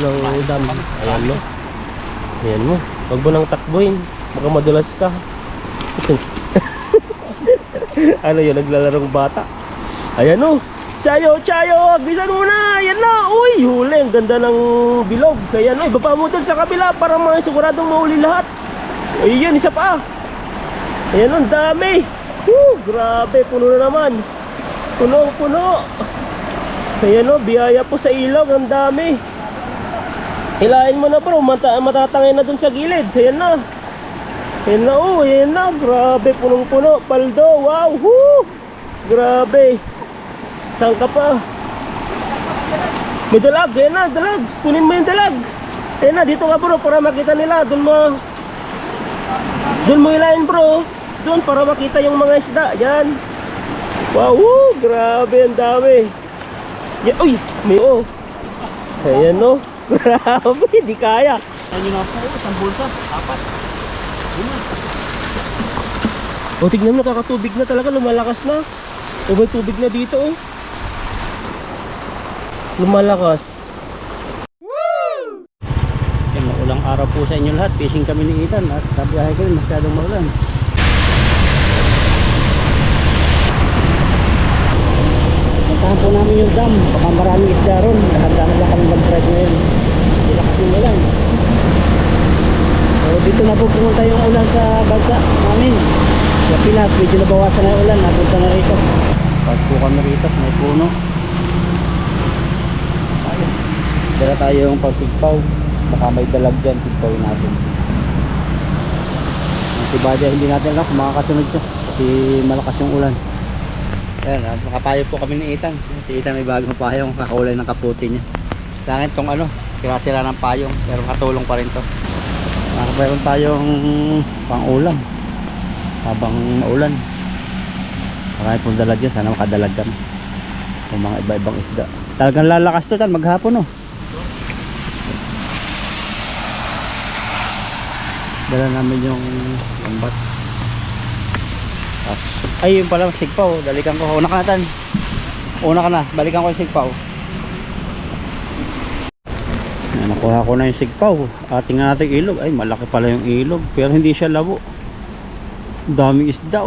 ng dam. Ayan mo. Ayan mo. Huwag mo nang takbuhin. Baka madulas ka. Ano yun, naglalarong bata. Ayan o. Chayo, Chayo, agbisan mo na. Ayan na. Uy, huli. Ang ganda ng bilog. Kaya no, ibaba mo dun sa kabila para mga siguradong mahuli lahat. Ayan, isa pa. Ayan o, ang dami. Grabe, puno na naman. Puno. Ayan o, biyaya po sa ilog. Ang dami. Hilahin mo na bro, matatangay na dun sa gilid. Ayan na. Ayan na, ayan na. Grabe, punong-puno. Paldo, wow. Grabe. Saan ka pa? May dalag, ayan na, dalag. Kunin mo yung dalag. Ayan na, dito ka bro, para makita nila. Doon mo hilahin bro. Doon, para makita yung mga isda. Yan. Wow, grabe, ang dami. Uy, may ayan no. Grabe, di kaya. Ayun na po, isang bulsa, 4. O, tignan mo, kakatubig na talaga, lumalakas na. O, may tubig na dito, oh. Lumalakas. Woo! Maulang araw po sa inyo lahat. Fishing kami ni Ethan at tabiyahe kami, masyadong maulan. Puntahan po namin yung dam. Baka maraming isda ron. Nakandaan lang kami mag-drive ngayon. Hindi na kasi ulan. So dito na po pumunta yung ulan sa bansa namin. Sa Pinas, medyo nabawasan na yung ulan. Napunta na rito. Pag po kami rito, may puno. Dala tayo yung pagsigpaw. Baka may dalag dyan, sigpawin natin. Si Badya, hindi natin alam kung makakasunod siya kasi malakas yung ulan. Ayan, nakapayo po kami ni Ethan. Si Ethan may bagong payong, kakaulay ng kaputi niya. Sa akin itong sira-sira ng payong, pero katulong pa rin to. Mayroon tayong pang-ulam habang maulan. Marami pong dalag dyan, sana makadalag kami kung mga iba-ibang isda. Talagang lalakas to tan maghapon dala namin yung lambat. Ay yun pala, sigpaw, dalikan ko. Una ka na tan, una ka na, balikan ko yung sigpaw. Nakuha ko na yung sigpaw. Tingnan natin yung ilog. Ay malaki pala yung ilog, pero hindi siya labo. Daming isda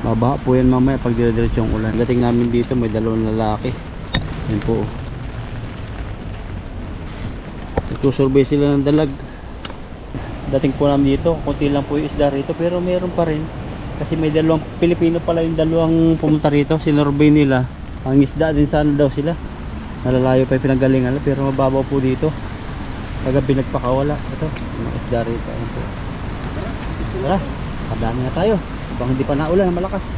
babaha po yan mamaya pag dire-diretso yung ulan. Dating namin dito may dalawang lalaki. Yan po. Nagsusurvey sila ng dalag. Dating po namin dito, konti lang po yung isda rito, pero meron pa rin. Kasi may dalawang Pilipino pala yung dalawang pumunta rito. Sinurbay nila. Ang isda din sana daw sila. Nalalayo pa yung pinanggalingan, pero mababaw po dito. Kagabi nagpakawala. Ito, mga isda rito. Ayan po. Tara, kadami na tayo. Bang hindi pa naulan, malakas.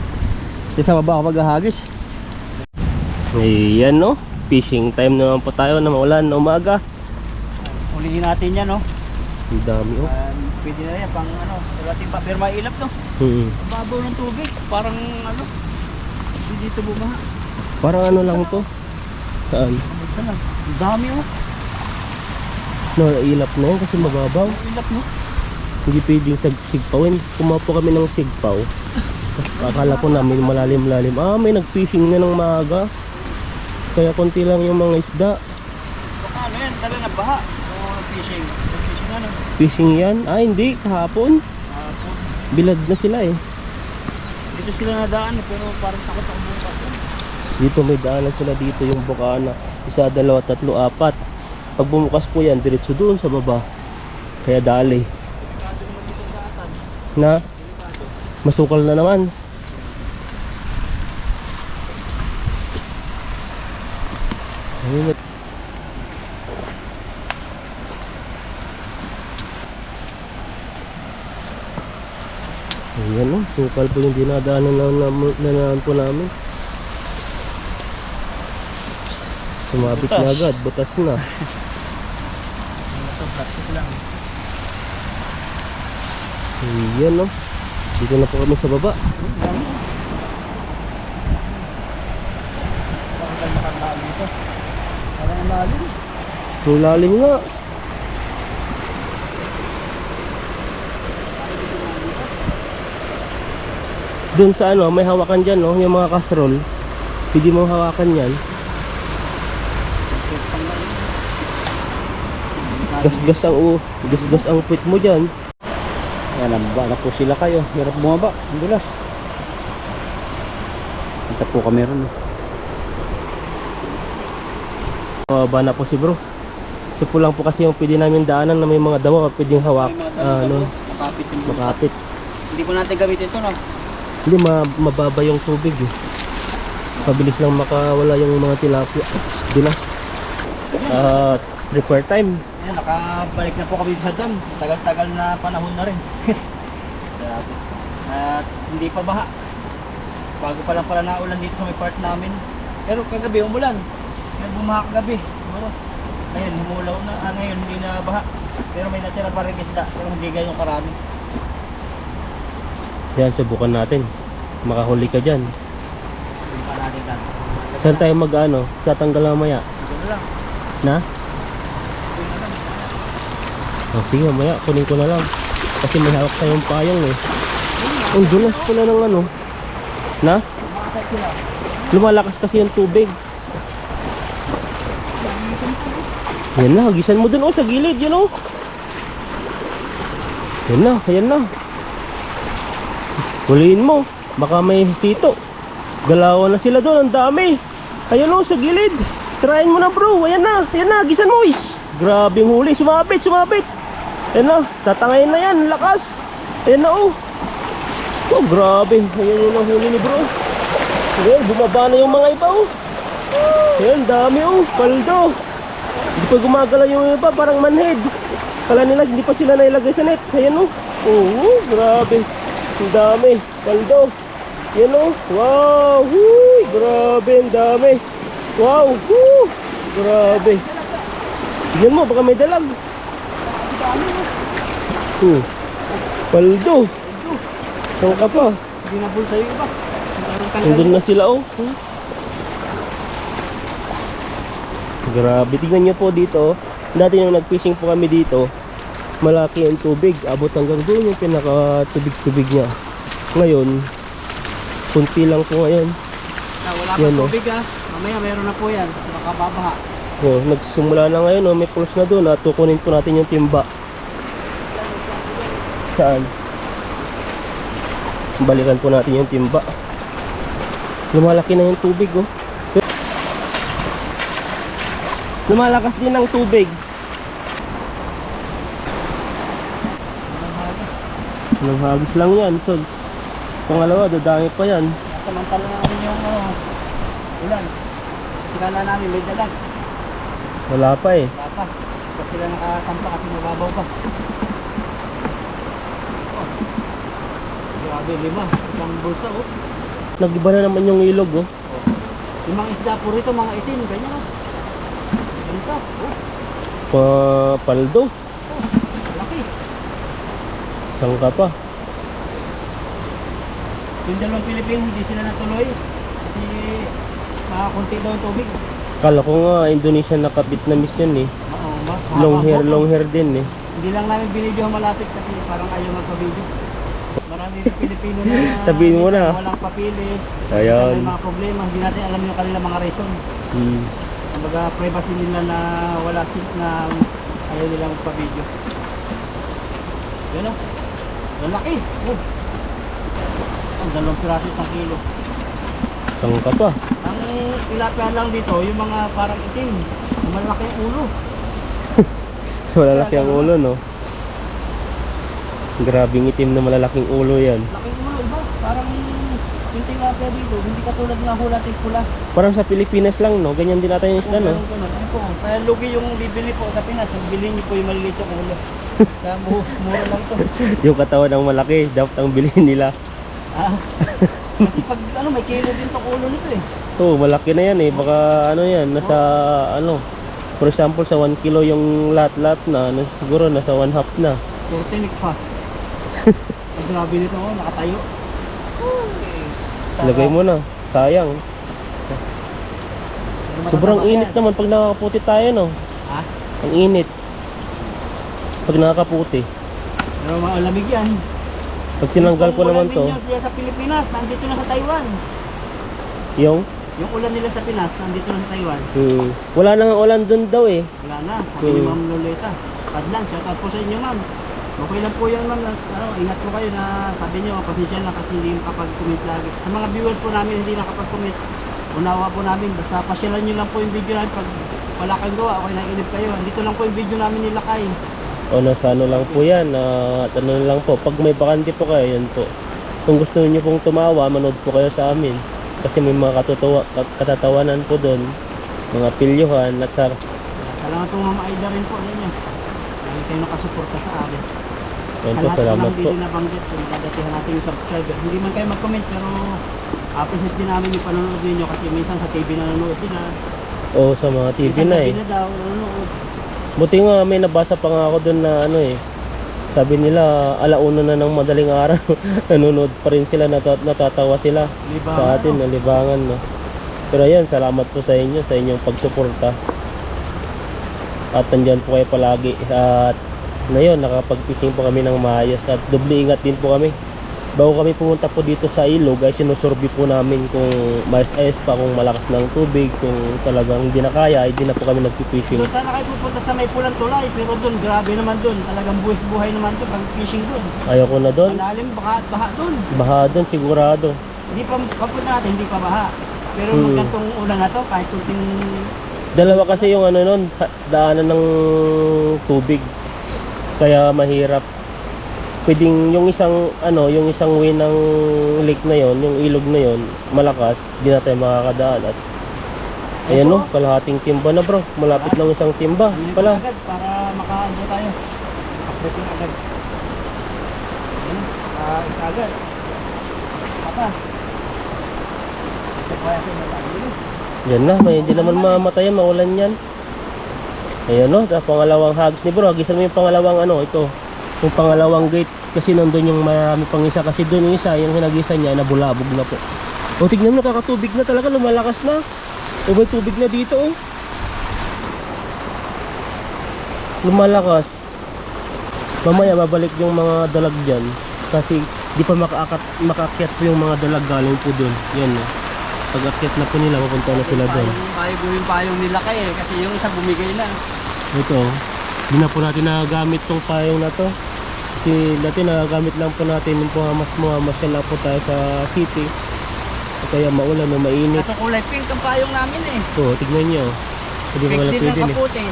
Di sa baba ako maghahagis. Ayan no, fishing time naman po tayo na maulan na umaga. Ulihin natin yan Ang dami pwede na yan pang relating pa, pero mailap babaw ng tubig, parang hindi dito bumaha. Parang lang to. Saan? Ang dami Ilap na yan kasi mababaw. Ilap Hindi pwedeng sigpawin. Kumapo kami ng sigpaw. Akala ko namin malalim-lalim. May nag-fishing na ng maaga. Kaya konti lang yung mga isda. Baka yan, dala na baha. Fishing. Fishing yan? Hindi. Kahapon. Bilad na sila Dito sila nadaan pero parang takot ako bukas. Dito may daanan sila dito yung bukana. 1, 2, 3, 4. Pag bumukas po yan, diretso doon sa baba. Kaya dali. Na masukal na naman. Ayan sukal po yung dinadaanan na po namin. Sumabit na agad, butas na. Ayan dito na po kami sa baba. Ang lalim nga. Doon sa may hawakan dyan yung mga kastrol. Hindi mo hawakan yan. Gas-gas ang puwit mo dyan. Ayan, nababa na po sila kayo. Hirap bumaba. Ang dulas. Ito po kami ron. Mababa na po si bro. Ito po lang po kasi yung pwede namin daanan na may mga damo, pwedeng hawak. Makapit yung butas. Makapit. Hindi po natin gamitin ito, no? Hindi, mababa yung tubig eh. Mabilis lang makawala yung mga tilapia. Dulas. Repair time. Ayan, nakabalik na po kami sa dam. Tagal-tagal na panahon na rin. Grabe. At hindi pa baha. Bago pa lang pala naulan dito sa may part namin. Pero kagabi umulan. May bumaha kagabi. Siguro. Ngayon, humulaw na. Ngayon, hindi na baha. Pero may natira pa rin isda. Pero hindi ganyan karami. Yan, subukan natin. Makahuli ka dyan. Hindi pa natin lang. Saan tayo mag-ano? Tatanggal mamaya. Ito lang. Na? Oh, sige, mamaya kunin ko na lang. Kasi may hawak tayong payong eh. Ang dulas pala ng ano. Na? Makasay sila. Lumalakas kasi yung tubig. Yan na, hagisan mo dun oh, sa gilid, yun oh. Yan na, ayan na. Huliin mo, baka may tito. Galawan na sila doon, ang dami. Ayun oh, sa gilid. Tirahin mo na bro, ayan na, hagisan mo. Ish. Grabe yung huli, sumabit. Ayan na, tatangayin na yan, lakas. Ayan na oh. Oh, grabe, ayan yung huli ni bro. Ayan, bumaba na yung mga iba oh. Ayan, dami oh, paldo. Hindi pa gumagalaw yung iba, parang manhead. Kala nila hindi pa sila nailagay sa net. Ayan oh. Oo, grabe. Ang dami, paldo. Ayan oh. Wow, huy, grabe, ang dami. Wow, woo, grabe. Tignan mo, baka may dalag. Paldo. Saan ka pa? Hindi na bulsa yung iba. Nandun na sila oh. Grabe, tignan nyo po dito. Dati nung nag-fishing po kami dito, malaki ang tubig, abot hanggang doon yung pinaka-tubig-tubig niya. Ngayon, kunti lang po ngayon. Wala pa Yan, tubig ah. Mamaya meron na po yan. Baka babaha. Oh, nagsimula na ngayon, oh, may close na doon. Tukunin po natin yung timba. Saan? Balikan po natin yung timba. Lumalaki na yung tubig oh. Lumalakas din ang tubig. Walang hagis lang yan, tol. Pangalawa, dadami pa yan. Samantala namin yung ulan. Sinala namin may dalag. Wala pa eh. Wala pa. Kasi sila nakasampa kasi mababaw pa. Oh. Grabe, 5. Isang bulsa oh. Nag-iba na naman yung ilog oh. Yung mga isda po rito, mga itim, ganyan oh. Ganito. Paldo. Laki. Saan ka pa? Yung dalawang Pilipino, hindi sila natuloy. Kasi makakunti daw yung tubig. Kala ko nga Indonesian naka-Vietnamese yun eh. Oo, Long hair din eh. Hindi lang namin binidyo malapit kasi parang ayaw magpa-video. Marami rin Pilipino na Sabihin mo na. walang papilis. Ayan. May mga problema. Hindi natin alam yung kanila mga reason. Kumbaga privacy nila na wala na ayaw nilang magpa-video. Yan o. Lalaki. Oh. Ang 2 piraso 1 kilo. Saan ka pa? Ang tilapia lang dito, yung mga parang itim. Malaki ang ulo. Malalaki ang ulo no. Grabing itim na malalaking ulo yan. Laking ulo, iba. Parang yung tilapia dito, hindi katulad ng hula pula. Parang sa Pilipinas lang no, ganyan din natin yung isda no. Ano po, kaya lugi yung bibili po sa Pinas, bilhin niyo po yung maliliit yung ulo. Kaya mura lang to. Yung katawan ng malaki, dapat ang bilhin nila. Ah, kasi pag ano, may kilo din to ulo nito eh. Oo, malaki na yan eh. Baka ano yan, nasa ano, for example sa 1 kilo yung lahat-lahat na, siguro nasa 1/2 na. Puro tinik pa. Ang grabe nito, oh, nakatayo. Lagay mo na, sayang. Sobrang init naman pag nakakaputi tayo no. Ha? Ang init. Pag nakakaputi. Pero malamig yan. Pag tinanggal ko naman to, Yung sa Pilipinas, nandito na sa Taiwan. yung Yung ulan nila sa Pinas, nandito lang sa Taiwan. Wala nang ulan dun daw eh. Wala na, sabi ni Ma'am Loleta. Padlan, shout out po sa inyo ma'am. Okay lang po yan ma'am, ingat po kayo na sabi nyo, pasensya na kasi hindi kapag-comment lagi. Sa mga viewers po namin hindi nakapag-comment, unawa po namin, basta pasyalan nyo lang po yung video namin pag wala kang gawa, okay na inip kayo. Dito lang po yung video namin nilakay. O nasa ano lang po yan, at ano lang po, pag may bakante po kayo, yan po. Kung gusto niyo pong tumawa, manood po kayo sa amin. Kasi may mga katatawanan po doon, mga pilyuhan, at sa... Salamat po Mama Aida rin po ninyo. Dahil kayo nakasuporta sa amin. Yan po, salamat po. Hindi nabanggit kung datihan natin yung subscriber. Hindi man kayo mag-comment pero appreciate din namin yung panonood ninyo kasi minsan sa TV nanonood sila. O sa mga TV Minsan na sa eh. TV na daw, nanonood. Buti nga may nabasa pa nga ako doon na ano eh. Sabi nila alauna na ng madaling araw. Nanonood pa rin sila, natatawa sila Libangan, sa atin, no? nalibangan no. Pero ayan, salamat po sa inyo, sa inyong pagsuporta. At nandyan po kayo palagi. At ngayon, nakapag-fishing po kami ng maayos. At doble ingat din po kami. Bago kami pumunta po dito sa ilog, ay sinusurvey po namin kung maayos pa, kung malakas ng tubig, kung talagang hindi na kaya, ay di na po kami nagpipishing. Doon sana kayo pupunta sa may pulang tulay pero doon grabe naman doon. Talagang buhay naman doon pag fishing doon. Ayoko na doon. Malalim, baka at baha doon. Baha doon, sigurado. Hindi pa, papunta natin, hindi pa baha. Pero nung gantong ulan na to, kahit kunting Dalawa kasi yung ano nun, daanan ng tubig. Kaya mahirap. Pwedeng yung isang yung isang way ng lake na yon, yung ilog na yon, malakas, di na tayo makakadaan. At ayan no, kalahating timba na bro. Malapit lang isang timba pala. agad para makaano tayo. Makaprepare agad. Isa agad. Apa? Ito kaya sa inyo. Yan na, may hindi naman mamatay, maulan yan. Ayan no, pangalawang hags ni bro. Hagisan mo yung pangalawang ito. Yung pangalawang gate. Kasi nandun yung marami pang isa. Kasi doon yung isa, yung hinagisa niya, nabulabog na po. O tignan mo, nakakatubig na talaga, lumalakas na. O may tubig na dito oh. Lumalakas. Mamaya mabalik yung mga dalag dyan. Kasi di pa makaakyat po yung mga dalag galing po doon. Yan oh. Pag-akyat na po nila, mapunta na sila doon. Yung payong nila kayo kasi yung isa bumigay na. Ito, di na po natin nagagamit tong payong na to. Kasi dati nagagamit lang po natin yung puhamas-muhamas lang po tayo sa city. Kaya maulan o mainit. Kaso kulay pink ang payong namin eh. Oo, tignan nyo. Hindi ko wala Pink din pwede ang eh. kaputi.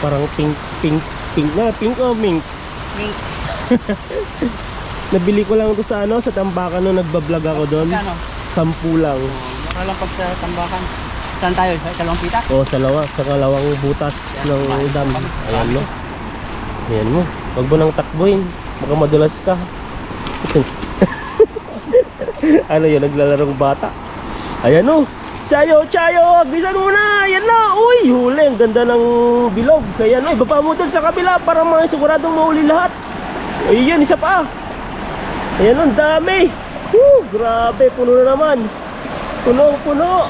Parang pink na, pink o mink. Pink. Nabili ko lang ito sa sa Tambakan nung nagbablog ako doon. Kano? 10 lang. Mura lang pag sa tambakan. Saan tayo? Sa Kalawang Pitak? O, sa kalawang butas ng dam. Ayan mo. Ayan mo. Huwag mo nang takbuhin. Baka madulas ka. Ano yun, naglalarong bata. Ayan o. Chayo, chayo. Agbisan mo na. Ayan na. Uy, huli. Ang ganda ng bilog. Kaya no, ibaba mo dun sa kabila para mga siguradong mahuli lahat. Ayan, isa pa. Ayan o, ang dami. Grabe, puno na naman. Puno.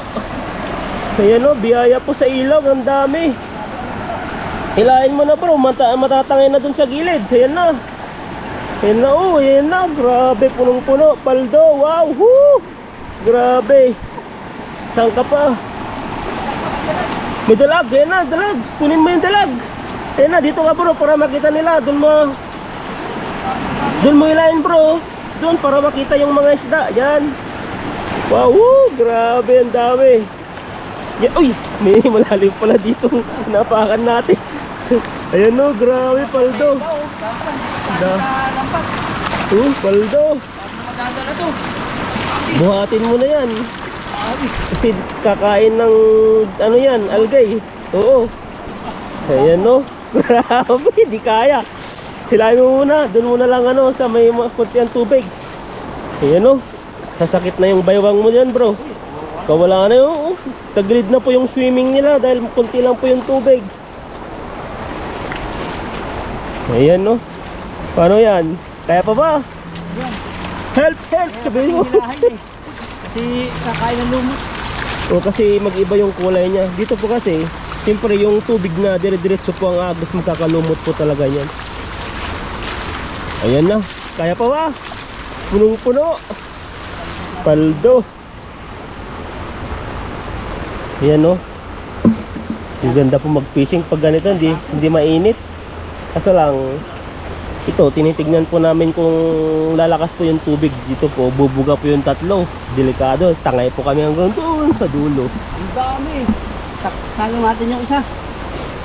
Ayan o, biyaya po sa ilog. Ang dami. Hilahin mo na bro, matatangay na dun sa gilid. Ayan na. Ayan na oh, ayan na. Grabe, punong-puno. Paldo, wow. Woo! Grabe. Saan ka pa? May dalag, ayan na, dalag. Kunin mo yung dalag. Ayan na, dito ka bro, para makita nila. Dun mo hilahin bro. Dun, para makita yung mga isda. Ayan. Wow, woo! Grabe, ang dami. Yeah, uy, may malalim pala dito. Napakan natin. Ayan no, grabe, paldo. Paldo. Madadala to. Buhatin mo na yan. Kasi kakain ng yan, algay. Oo. Ayan no. Grabe, di kaya. Silahin mo muna. Doon muna lang sa may kunti ang tubig. Ayan no. Sasakit na yung baywang mo dyan bro. Kawala na yung tagilid na po yung swimming nila dahil kunti lang po yung tubig. Ayan no. Paano yan? Kaya pa ba? Help! Sabihin mo. Kasi kakain ng lumot. O kasi mag-iba yung kulay niya. Dito po kasi, siyempre yung tubig na dire-diretso po ang agos, magkakalumot po talaga yan. Ayan na. Kaya pa ba? Punong-puno. Paldo. Ayan no. Yung ganda po mag-fishing pag ganito, hindi mainit. Kaso lang, ito, tinitignan po namin kung lalakas po yung tubig. Dito po, bubuga po yung tatlo. Delikado, tangay po kami hanggang doon sa dulo. Ang dami. Salo natin yung isa.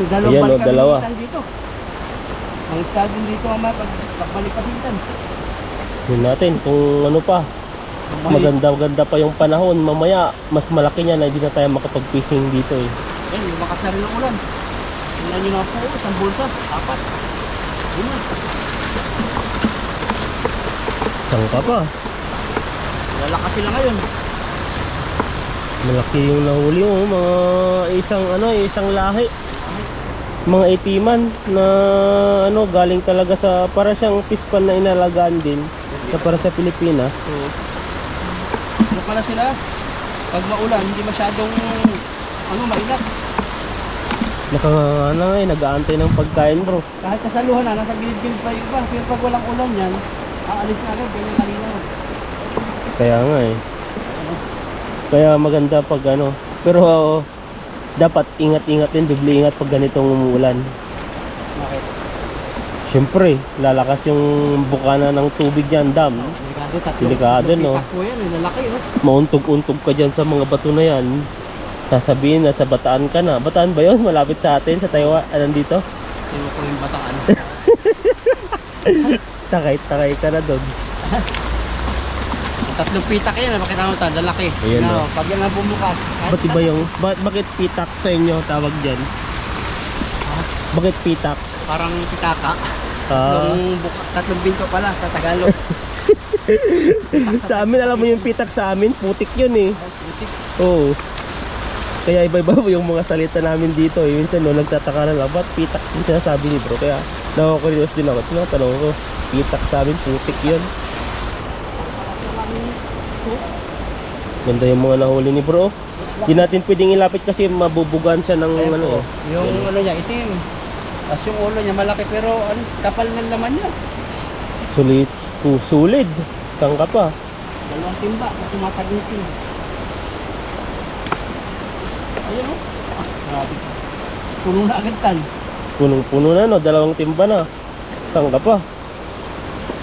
So, dalawang Ayan, balik kami dalawa. dito. Ang isda din dito ang pagbalik pasitan. Yun natin, kung ano pa, maganda pa yung panahon. Mamaya, mas malaki niya na hindi na tayo makapag-fishing dito eh. Yan, yung lakas na rin ng ulan. Tingnan nyo na po, isang bulsa, 4. Yun na. Saan ka pa? Lalakas sila ngayon. Malaki yung nahuli mo, mga isang lahi. Mga itiman na galing talaga sa para siyang pispan na inalagaan din na para sa Pilipinas. So, ano pala sila? Pag maulan, hindi masyadong maingat. Nag-aantay ng pagkain, bro. Kahit kasaluhan na, nasa gilid-gilid pa yung iba. Pero pag walang ulan yan, aalis na agad, ganyan kanina. Kaya nga eh. Kaya maganda pag pero dapat ingat-ingat din, doble ingat pag ganitong umuulan. Bakit? Siyempre, lalakas yung bukana ng tubig dyan, dam. Delikado, no? Takbo yan, lalaki, oh. Mauntog-untog ka dyan sa mga bato na yan. Sasabihin na sa Bataan ka na. Bataan ba yun? Malapit sa atin, sa Taiwan. Nandito? Sino ko yung Bataan? Takay ka na doon. Tatlong pitak yan, makita mo ito, lalaki. Ayan, no, oh. pag yan ang bumukas. Ba't iba yung... Bakit pitak sa inyo tawag dyan? Bakit pitak? Parang pitaka. Ah. Tatlong bingko pala sa Tagalog. Sa amin, alam mo yung pitak sa amin, putik yun eh. Putik. Oo. Kaya iba-iba yung mga salita namin dito eh. Minsan no, nagtataka na lang, ba't pitak yung sinasabi ni bro? Kaya nakakurios din ako. Tinatanong ko, pitak sa amin, putik yun. Ganda yung mga nahuli ni bro. Hindi natin pwedeng ilapit kasi mabubugan siya ng Ayun po, eh. yung niya, itim. Tapos yung ulo niya malaki pero kapal ng laman niya. Sulit. Saan ka pa? Dalawang timba na tumatagutin. Ayun o. Grabe. Puno na agad tan. Punong-puno na no, 2 timba na. Saan ka pa?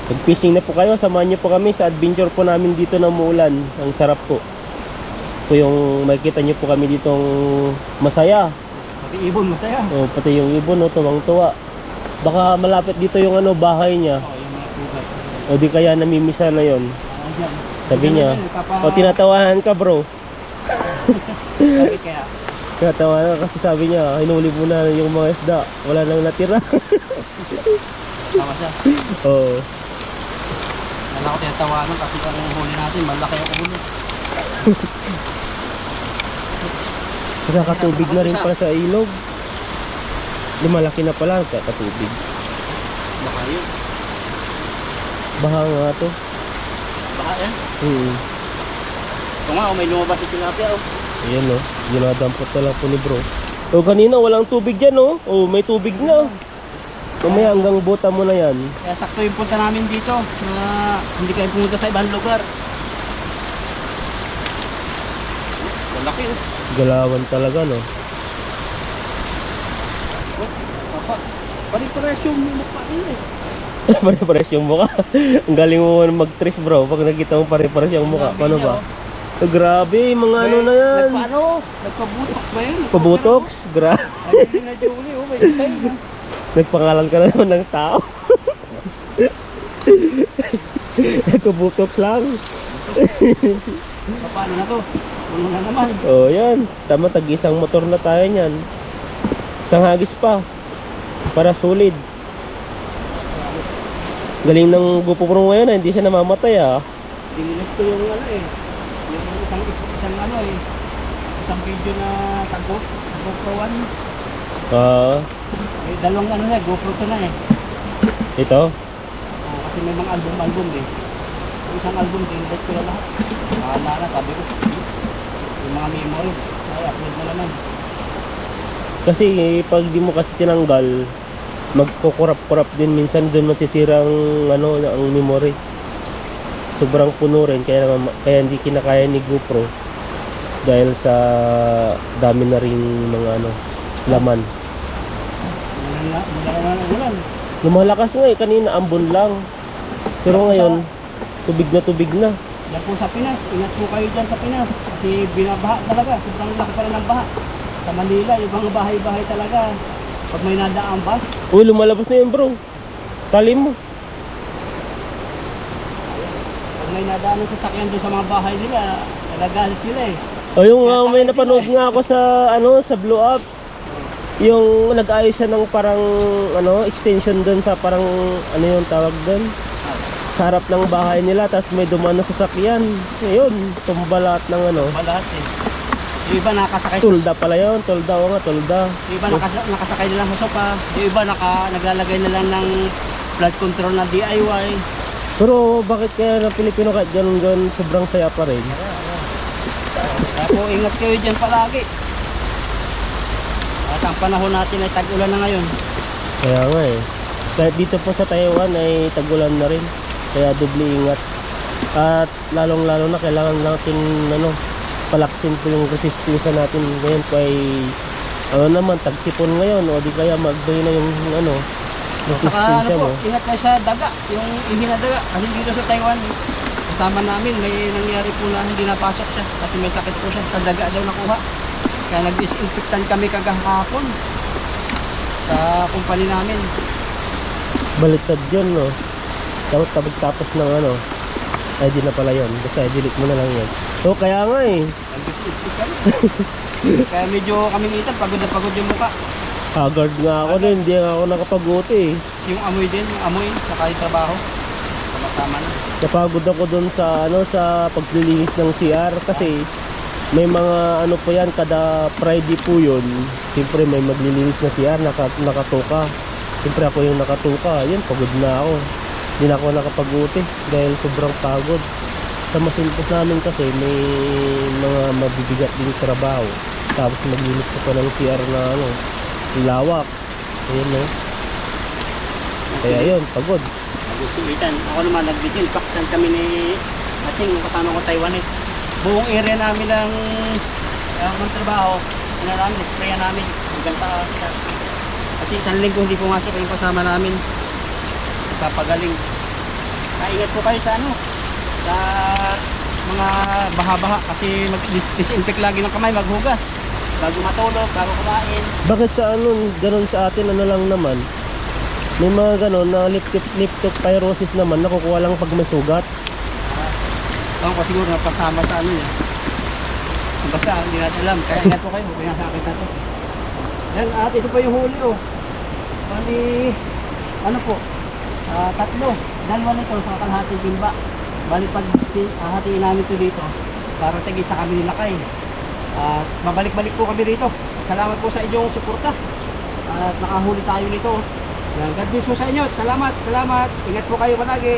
Nag-fishing na po kayo, samahan niyo po kami sa adventure po namin dito na umuulan. Ang sarap po. Ito yung makikita niyo po kami ditong masaya. Pati ibon masaya. O, pati yung ibon, no, tuwang-tuwa. Baka malapit dito yung bahay niya. Yung mga tugat. O di kaya namimisa na yon. Dyan. Sabi niya, o tinatawahan ka bro. Sabi kaya. Tinatawahan ka kasi sabi niya, hinuli mo na yung mga isda. Wala nang natira. Tama siya. Oo. Wala ko tinatawanan kasi ang huli natin, malaki ang ulo. Nakakatubig na rin pala sa ilog. Lumalaki na pala, kakatubig. Baka yun. Baha nga to. Baka yan. Ito nga, may lumabas yung tilapia. Ayan no, ginadampot na lang po ni bro. O kanina walang tubig dyan no. O may tubig na. Mamaya hanggang buta mo na yan. Kaya sakto yung punta namin dito na hindi kayo pumunta sa ibang lugar. Malaki oh. Galawan talaga no. Papa, pare-pares yung mukha niya eh. Pare-pares yung mukha. Ang galing mo mag-trace bro. Pag nakita mo pare-pares yung mukha. Paano ba? Grabe, mga ano na yan. Nagpabutox ba yun? Pabutox? Grabe. Ay, na Julie oh, may design. Nagpangalan ka na naman ng tao. Nagpabutox lang. Paano na to? Puno na naman. Oh, yan. Tama, tag-isang motor na tayo niyan. Isang hagis pa. Para solid. Galing ng GoPro ngayon, hindi siya namamatay ah. Dinilis ko yung yung isang video na tagot, GoPro 1. May dalawang GoPro 2 na eh. Ito. Kasi may mga album din. Yung isang album din, dinilis ko na lahat. Na sabi ko, yung mga memories, ay upload na naman. Kasi pag di mo kasi tinanggal, magkukurap-kurap din minsan, doon masisira ang memory. Sobrang puno rin kaya hindi kinakaya ni GoPro. dahil sa dami na rin mga ano, laman. Ulan. Lumalakas nga eh, kanina ambon lang. Pero ngayon, tubig na. Yan po sa Pinas, ingat po kayo dyan sa Pinas. Kasi binabaha talaga, sobrang laki pa rin ng baha. Sa Manila, yung mga bahay-bahay talaga. Pag may nadaang bus, Uy, lumalabas na yun bro. Talim mo. pag may nadaan ng sasakyan doon sa mga bahay nila, nagagalit sila eh. O yung may napanood nga ako sa ano, sa Blue Up. Yung nag-ayos siya ng parang ano, extension doon sa parang ano yung tawag doon. Sa harap ng bahay nila, tapos may dumaan na sasakyan. Ayun, tumba lahat ng ano. Lahat eh. Yung iba nakasakay Tulda pala yun, tulda o nga, tulda. Yung iba nakasakay na lang sa sopa. Yung iba naglalagay na lang ng flood control na DIY. Pero bakit kaya ng Pilipino kahit ganun sobrang saya pa rin? Kaya po ingat kayo dyan palagi. At ang panahon natin ay tag-ulan na ngayon. Kaya nga eh. Kahit dito po sa Taiwan ay tagulan na rin. Kaya doble ingat. At lalong-lalo na kailangan natin ano, palaksin po yung resistance natin. Ngayon po ay ano naman, tagsipon ngayon o di kaya mag-doy na yung ano, Saka resistance ano po, mo. ingat kayo sa daga. Yung hindi na daga. Kasi dito sa Taiwan, kasama namin, may nangyari po na hindi napasok siya. Kasi may sakit po siya. Sa daga daw nakuha. Kaya nag-disinfectant kami kagahapon sa kumpanya namin. Baliktad yun, no? Tapos ng ano, ay di na pala yun. Basta i-delete mo na lang yun. So kaya nga eh, Nag-disinfect kami. Kaya medyo kami minsan pagod na pagod yung mukha. haggard nga ako din, hindi nga ako nakapaguti eh. Yung amoy din, yung amoy, saka yung trabaho. Sama-sama na. Napagod ako dun sa ano, sa paglilinis ng CR kasi may mga ano po yan, kada Friday po yun. Siyempre may maglilinis na CR, nakatuka. Siyempre ako yung nakatuka, yun, pagod na ako. Hindi na ako nakapaguti dahil sobrang pagod. Sa masimpos namin kasi may mga mabibigat din trabaho. Tapos maglinis ko pa ng CR na ano, lawak. Ayun no. Kaya yun, pagod. Nag-usulitan. Ako naman, nag-disinfectant kami ni Asing, kasama ko Taiwanese. Buong area namin ng trabaho, sprayan namin. Hanggang taas siya. Kasi isang linggo hindi pumasok yung kasama namin. Papagaling. Ingat po kayo sa ano, sa mga baha-baha. Kasi mag-disinfect lagi ng kamay, maghugas. Bago matulog, bago kumain. Bakit sa ano, ganun sa atin, ano lang naman? May mga ganun na leptopyrosis naman, nakukuha lang pag may sugat. Ako ko siguro napasama sa ano yan. Basta, hindi natin alam. Kaya ingat po kayo, kaya sa akin natin. Yan, at ito pa yung huli oh. Bali, ano po, tatlo. Dalawa nito sa kalahating timba. Bali, pag hahatiin namin ito dito, para tigisa kami nilakay. At mabalik-balik po kami rito. Salamat po sa inyong suporta. At nakahuli tayo nito. Yan, God bless po sa inyo. Salamat, salamat. Ingat po kayo palagi.